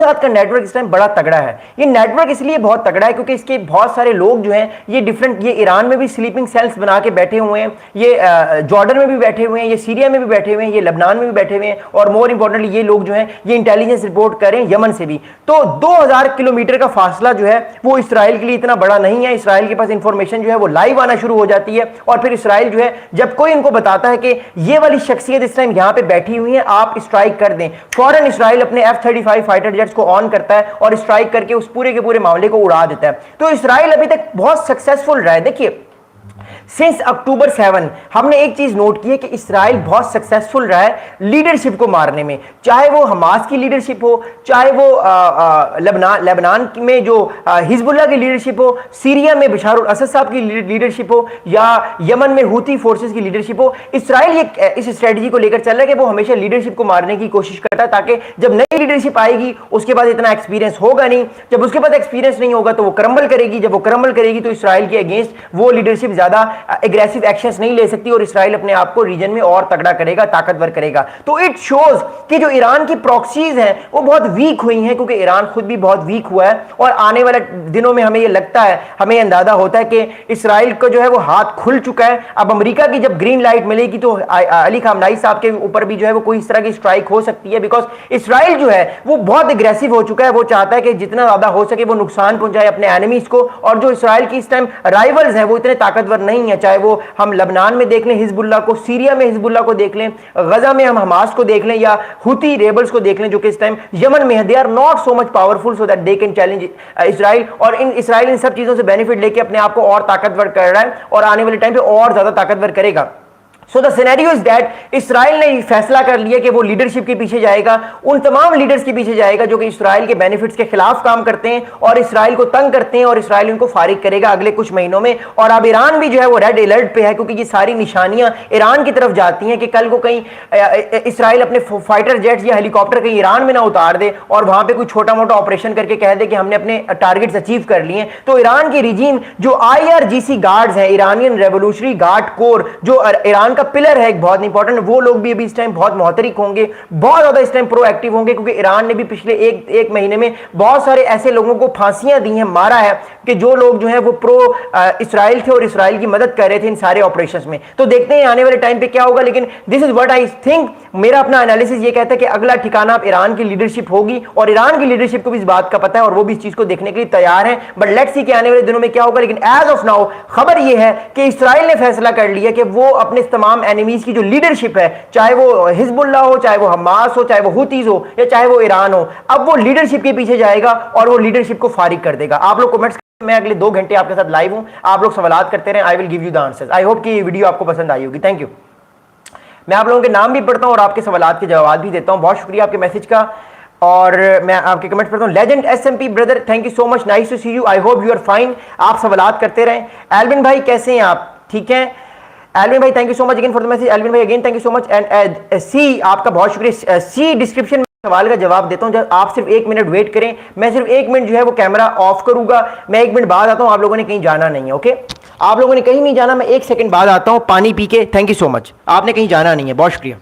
साथ का नेटवर्क इस टाइम बड़ा तगड़ा है। ये नेटवर्क इसलिए बहुत तगड़ा है क्योंकि इसके बहुत सारे लोग जो हैं ये डिफरेंट, ये ईरान में भी स्लीपिंग सेल्स बना के बैठे हुए हैं, ये जॉर्डन में भी बैठे हुए हैं, ये सीरिया में भी बैठे हुए हैं, ये लेबनान में भी बैठे हुए हैं, और मोर इंपॉर्टेंटली ये लोग जो हैं ये इंटेलिजेंस रिपोर्ट कर रहे हैं यमन से भी। तो 2000 किलोमीटर का फासला जो है वो इसराइल के लिए इतना बड़ा नहीं है। इसराइल के पास इंफॉर्मेशन जो है वो लाइव आना शुरू हो जाती है, और फिर इसराइल जो है जब कोई इनको बताता है कि ये वाली शख्सियत इस टाइम यहां पे बैठी हुई है, आप स्ट्राइक कर दें, फौरन इसराइल अपने F-35 फाइटर जेट्स को ऑन करता है और स्ट्राइक करके उस पूरे के पूरे मामले को उड़ा देता है। तो इसराइल अभी तक बहुत सक्सेसफुल रहा है। देखिए सिंस अक्टूबर 7 हमने एक चीज नोट की है कि इसराइल बहुत सक्सेसफुल रहा है लीडरशिप को मारने में, चाहे वो हमास की लीडरशिप हो, चाहे वो लेबनान में जो हिजबुल्लाह की लीडरशिप हो, सीरिया में बशार अल असद साहब की लीडरशिप हो, या यमन में हूती फोर्सेस की लीडरशिप हो। इसराइल ये इस स्ट्रेटजी को लेकर चल रहा है कि वो हमेशा लीडरशिप को मारने की कोशिश करता है, ताकि जब नई लीडरशिप आएगी उसके बाद इतना एक्सपीरियंस होगा नहीं, जब उसके बाद एक्सपीरियंस नहीं होगा तो वो क्रम्बल करेगी, जब वो क्रम्बल करेगी तो इसराइल के अगेंस्ट वो लीडरशिप ज्यादा एग्रेसिव एक्शंस नहीं ले सकती और इसराइल अपने आप को रीजन में और तगड़ा करेगा, ताकतवर करेगा। तो इट शोज कि जो ईरान की प्रॉक्सीज हैं वो बहुत वीक हुई हैं, क्योंकि ईरान खुद भी बहुत वीक हुआ है, और आने वाले दिनों में हमें ये लगता है, हमें अंदाजा होता है कि इसराइल को जो है वो हाथ खुल चुका है। अब अमेरिका की जब ग्रीन लाइट मिलेगी तो अली खामनाई साहब के ऊपर भी जो है वो कोई इस तरह की स्ट्राइक हो सकती है, बिकॉज इसराइल जो है वो बहुत एग्रेसिव हो चुका है। वो चाहता है कि जितना ज्यादा हो सके वो नुकसान पहुंचाए अपने एनिमीज को, और जो इसराइल की इस टाइम राइवल्स हैं वो इतने ताकतवर नहीं है, चाहे वो हम लेबनान में देख लें हिजबुल्लाह को, सीरिया में हिजबुल्लाह को देख लें, गजा में हम हमास को देख लें, या हुती रेबल्स को देख लें जो कि इस टाइम यमन में है। They are not so much powerful so that they can challenge Israel, और इसराइल इन सब चीजों से बेनिफिट लेके अपने आप को और ताकतवर कर रहा है और आने वाले टाइम पे और ज्यादा ताकतवर करेगा। So the scenario is that Israel ने फैसला कर लिया कि वो लीडरशिप के पीछे जाएगा, उन तमाम लीडर्स के पीछे जाएगा जो कि इसराइल के बेनिफिट्स के खिलाफ काम करते हैं और इसराइल को तंग करते हैं, और इसराइल उनको फारिग करेगा अगले कुछ महीनों में। और अब ईरान भी जो है वो रेड अलर्ट पे है, क्योंकि ये सारी निशानियां ईरान की तरफ जाती हैं कि कल को कहीं इसराइल अपने फाइटर जेट्स या हेलीकॉप्टर कहीं ईरान में ना उतार दे और वहां पर कोई छोटा मोटा ऑपरेशन करके कह दे कि हमने अपने टारगेट्स अचीव कर लिए। तो ईरान की रिजीम जो IRGC गार्ड्स हैं, ईरानियन रेवोल्यूशनरी गार्ड कोर, जो ईरान का पिलर है एक बहुत इंपॉर्टेंट, वो लोग भी अभी इस टाइम बहुत मोहतरिक होंगे, बहुत ज्यादा इस टाइम प्रोएक्टिव होंगे, क्योंकि ईरान ने भी पिछले एक महीने में बहुत सारे ऐसे लोगों को फांसियां दी हैं, मारा है, कि जो लोग जो हैं वो प्रो इसराइल थे और इसराइल की मदद कर रहे थे इन सारे ऑपरेशंस में। तो देखते हैं आने वाले टाइम पे क्या होगा, लेकिन this is what I think. मेरा अपना एनालिसिस ये कहता है कि अगला ठिकाना अब ईरान की लीडरशिप होगी, और ईरान की लीडरशिप को भी इस बात का पता है और वो भी इस चीज को देखने के लिए तैयार है। बट लेट्स सी कि आने वाले दिनों में क्या होगा। लेकिन एज ऑफ नाउ खबर ये है कि इसराइल ने फैसला कर लिया कि वो अपने तमाम एनिमीज की जो लीडरशिप है, चाहे वो हिजबुल्लाह हो, चाहे वो हमास हो, चाहे वो हुतीज हो, या चाहे वो ईरान हो, अब वो लीडरशिप के पीछे जाएगा और वो लीडरशिप को फारिग कर देगा। आप लोग कमेंट्स, मैं अगले 2 घंटे आपके साथ लाइव हूं, आप लोग सवालात करते रहें, I will give you the answers. I hope कि ये वीडियो आपको पसंद आई होगी। Thank you. मैं आप लोगों के नाम भी पढ़ता हूं और आपके सवालात के जवाब भी देता हूं। बहुत शुक्रिया आपके मैसेज का, और मैं आपके कमेंट्स पढ़ता हूं। Legend SMP brother, thank you so much, nice to see you, I hope you are fine. आप सवालात करते रहें। एल्विन भाई कैसे हैं आप? ठीक हैं एल्विन भाई, thank you so much again for the message. Alvin भाई again thank you so much. And see आपका बहुत शुक्रिया। सी डिस्क्रिप्शन में सवाल का जवाब देता हूं, जब आप सिर्फ 1 मिनट वेट करें, मैं सिर्फ 1 मिनट जो है वो कैमरा ऑफ करूंगा, मैं 1 मिनट बाद आता हूं। आप लोगों ने कहीं जाना नहीं है, ओके? आप लोगों ने कहीं नहीं जाना, मैं 1 सेकंड बाद आता हूं पानी पी के। थैंक यू सो मच, आपने कहीं जाना नहीं है, बहुत शुक्रिया।